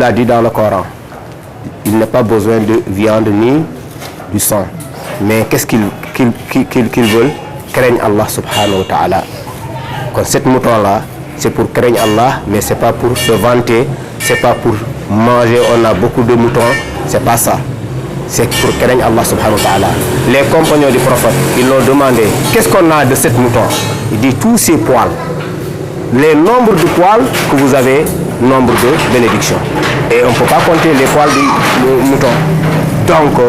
Il a dit dans le Coran, il n'a pas besoin de viande ni du sang. Mais qu'est-ce qu'ils veulent? Craignent Allah subhanahu wa ta'ala. Quand cette mouton-là, c'est pour craindre Allah, mais c'est pas pour se vanter, c'est pas pour manger, on a beaucoup de moutons, c'est pas ça. C'est pour craindre Allah subhanahu wa ta'ala. Les compagnons du prophète, ils l'ont demandé, qu'est-ce qu'on a de cette mouton? Il dit, tous ces poils. Les nombres de poils que vous avez, nombre de bénédictions. Et on ne peut pas compter les poils du mouton. Donc,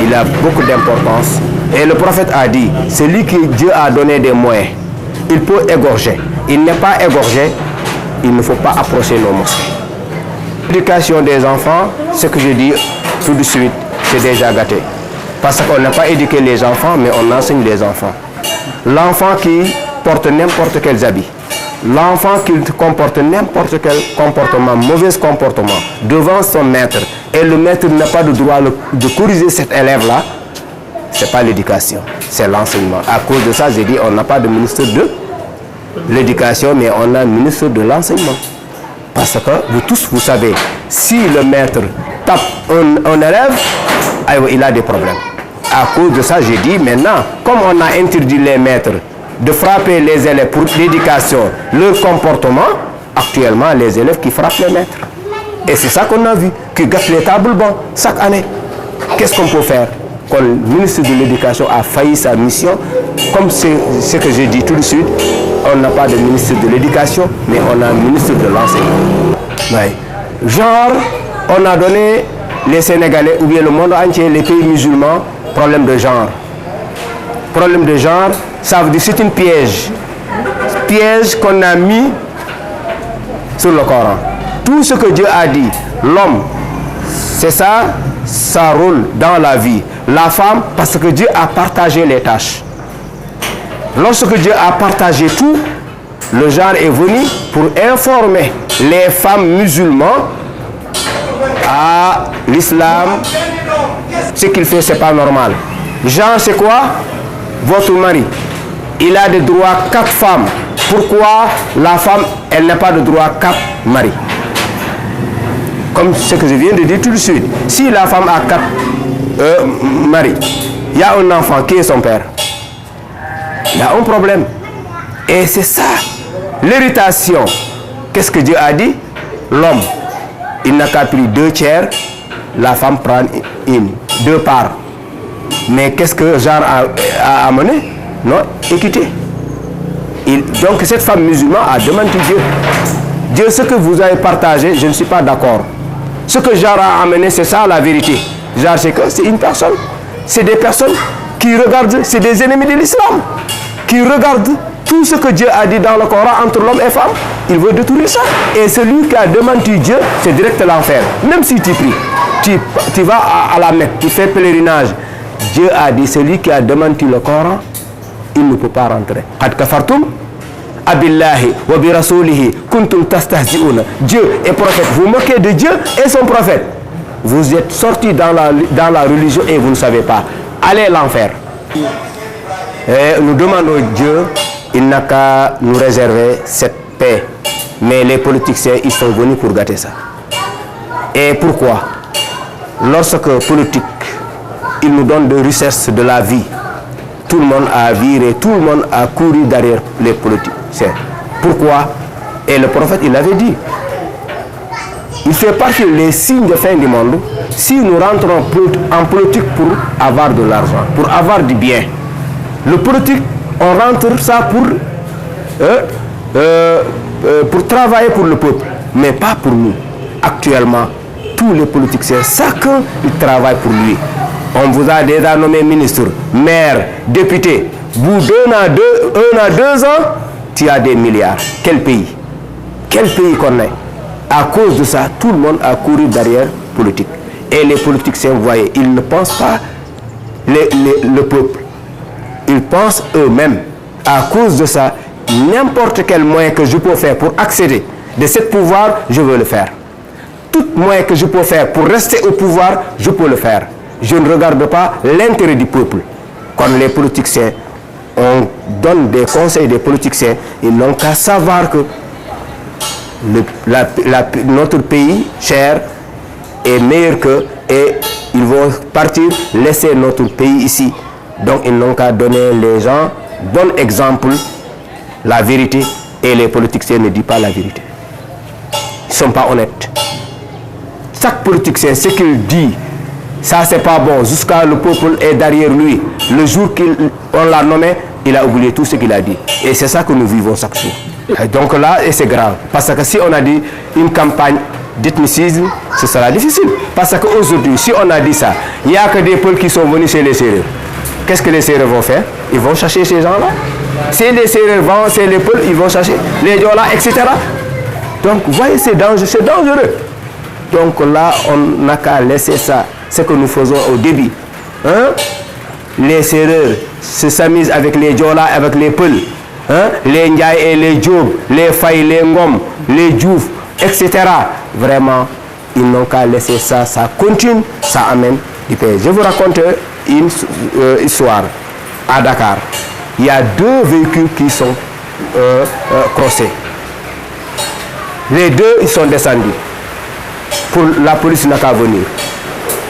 il a beaucoup d'importance. Et le prophète a dit, celui que Dieu a donné des moyens, il peut égorger. Il n'est pas égorgé, il ne faut pas approcher nos mosquées. L'éducation des enfants, ce que je dis tout de suite, c'est déjà gâté. Parce qu'on n'a pas éduqué les enfants, mais on enseigne les enfants. L'enfant qui porte n'importe quel habit, l'enfant qui comporte n'importe quel comportement, mauvais comportement, devant son maître, et le maître n'a pas le droit de corriger cet élève-là, ce n'est pas l'éducation, c'est l'enseignement. À cause de ça, j'ai dit, on n'a pas de ministre de l'éducation, mais on a un ministre de l'enseignement. Parce que vous tous, vous savez, si le maître tape un élève, il a des problèmes. À cause de ça, j'ai dit, maintenant, comme on a interdit les maîtres de frapper les élèves pour l'éducation, leur comportement, actuellement, les élèves qui frappent les maîtres. Et c'est ça qu'on a vu, qui gâtent les tables bon, chaque année. Qu'est-ce qu'on peut faire? Quand le ministre de l'Éducation a failli sa mission, comme c'est ce que j'ai dit tout de suite, on n'a pas de ministre de l'Éducation, mais on a un ministre de l'Enseignement. Ouais. Genre, on a donné les Sénégalais, ou bien le monde entier, les pays musulmans, problème de genre. Problème de genre, ça veut dire c'est une piège. Piège qu'on a mis sur le Coran. Tout ce que Dieu a dit, l'homme, c'est ça, ça roule dans la vie. La femme, parce que Dieu a partagé les tâches. Lorsque Dieu a partagé tout, le genre est venu pour informer les femmes musulmanes à l'islam. Ce qu'il fait, c'est pas normal. Genre, c'est quoi? Votre mari, il a des droits 4 femmes. Pourquoi la femme, elle n'a pas de droit 4 maris? Comme ce que je viens de dire tout de suite. Si la femme a 4 maris, il y a un enfant, qui est son père? Il y a un problème. Et c'est ça. L'héritation. Qu'est-ce que Dieu a dit? L'homme, il n'a qu'à prendre 2 tiers, la femme prend 2 parts. Mais qu'est-ce que genre a amené? Non, équité. Donc cette femme musulmane a demandé Dieu. Dieu, ce que vous avez partagé, je ne suis pas d'accord. Ce que genre a amené, c'est ça la vérité. Genre, c'est que c'est une personne. C'est des personnes qui regardent, c'est des ennemis de l'islam, qui regardent tout ce que Dieu a dit dans le Coran entre l'homme et femme. Il veut détruire ça. Et celui qui a demandé Dieu, c'est direct l'enfer. Même si tu pries, tu vas à la Mecque, tu fais pèlerinage. Dieu a dit, celui qui a demandé le Coran, il ne peut pas rentrer. Qad kafartum abillahi wa bi rasulihi kuntum tastahzi'una. Dieu est prophète. Vous moquez de Dieu et son prophète. Vous êtes sortis dans la religion et vous ne savez pas. Allez à l'enfer. Nous demandons Dieu, il n'a qu'à nous réserver cette paix. Mais les politiciens, ils sont venus pour gâter ça. Et pourquoi? Lorsque politique, ils nous donnent de richesse de la vie, tout le monde a viré, tout le monde a couru derrière les politiciens. Pourquoi? Et le prophète, il avait dit, il fait partie des signes de fin du monde si nous rentrons en politique pour avoir de l'argent, pour avoir du bien. Le politique, on rentre ça pour travailler pour le peuple, mais pas pour nous. Actuellement, tous les politiciens, chacun, il travaille pour lui. On vous a déjà nommé ministre, maire, député. Vous d'un à 2 ans, tu as des milliards. Quel pays? Quel pays qu'on est? À cause de ça, tout le monde a couru derrière politique. Et les politiciens, vous voyez, ils ne pensent pas le peuple. Ils pensent eux-mêmes. À cause de ça, n'importe quel moyen que je peux faire pour accéder de ce pouvoir, je veux le faire. Tout moyen que je peux faire pour rester au pouvoir, je peux le faire. Je ne regarde pas l'intérêt du peuple. Quand les politiciens, on donne des conseils des politiciens, ils n'ont qu'à savoir que notre pays cher est meilleur qu'eux et ils vont partir, laisser notre pays ici. Donc ils n'ont qu'à donner les gens bon exemple, la vérité, et les politiciens ne disent pas la vérité. Ils ne sont pas honnêtes. Chaque politicien, ce qu'il dit, ça c'est pas bon, jusqu'à le peuple est derrière lui. Le jour qu'on l'a nommé, il a oublié tout ce qu'il a dit. Et c'est ça que nous vivons chaque jour. Et donc là, et c'est grave. Parce que si on a dit une campagne d'ethnicisme, ce sera difficile. Parce qu'aujourd'hui, si on a dit ça, il n'y a que des peuples qui sont venus chez les Sérères. Qu'est-ce que les Sérères vont faire? Ils vont chercher ces gens-là. Si les Sérères vont, c'est les peuples, ils vont chercher les Diola, etc. Donc, vous voyez, c'est dangereux. Donc là, on n'a qu'à laisser ça. Ce que nous faisons au début. Hein? Les Sérères se s'amusent avec les Diola, avec les Peuls. Hein? Les Ndiaye et les Diob, les Faye, les Ngom, les Diouf, etc. Vraiment, ils n'ont qu'à laisser ça. Ça continue, ça amène du pays. Je vous raconte une histoire à Dakar. Il y a 2 véhicules qui sont crossés. Les 2, ils sont descendus. Pour la police n'a qu'à venir.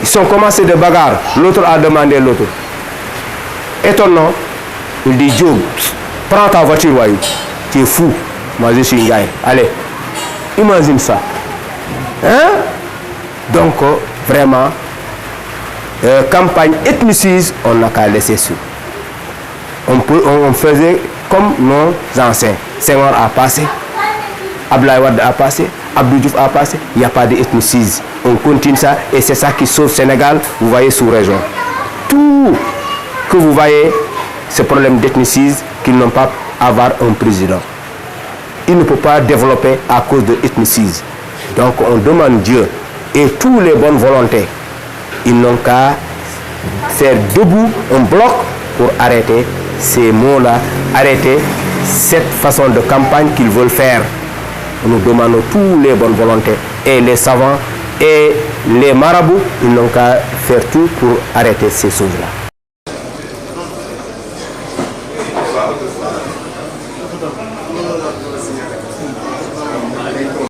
Ils ont commencé de bagarre. L'autre a demandé l'autre. Étonnant, il dit Job, prends ta voiture, voyou. Tu es fou. Moi je suis Ngaï. Allez, imagine ça. Hein? Donc, vraiment, campagne ethniciste, on n'a qu'à laisser ça. On faisait comme nos anciens. Senghor a passé, Abdoulaye Wade a passé, Abdou Diouf a passé, il n'y a pas d'ethnicisme. On continue ça et c'est ça qui sauve Sénégal, vous voyez, sous-région. Tout que vous voyez, ce problème d'ethnicisme, qu'ils n'ont pas à avoir un président. Il ne peut pas développer à cause de l'ethnicisme. Donc on demande Dieu et tous les bonnes volontés, ils n'ont qu'à faire debout un bloc pour arrêter ces mots-là, arrêter cette façon de campagne qu'ils veulent faire. Nous demandons tous les bonnes volontés et les savants et les marabouts, ils n'ont qu'à faire tout pour arrêter ces choses-là.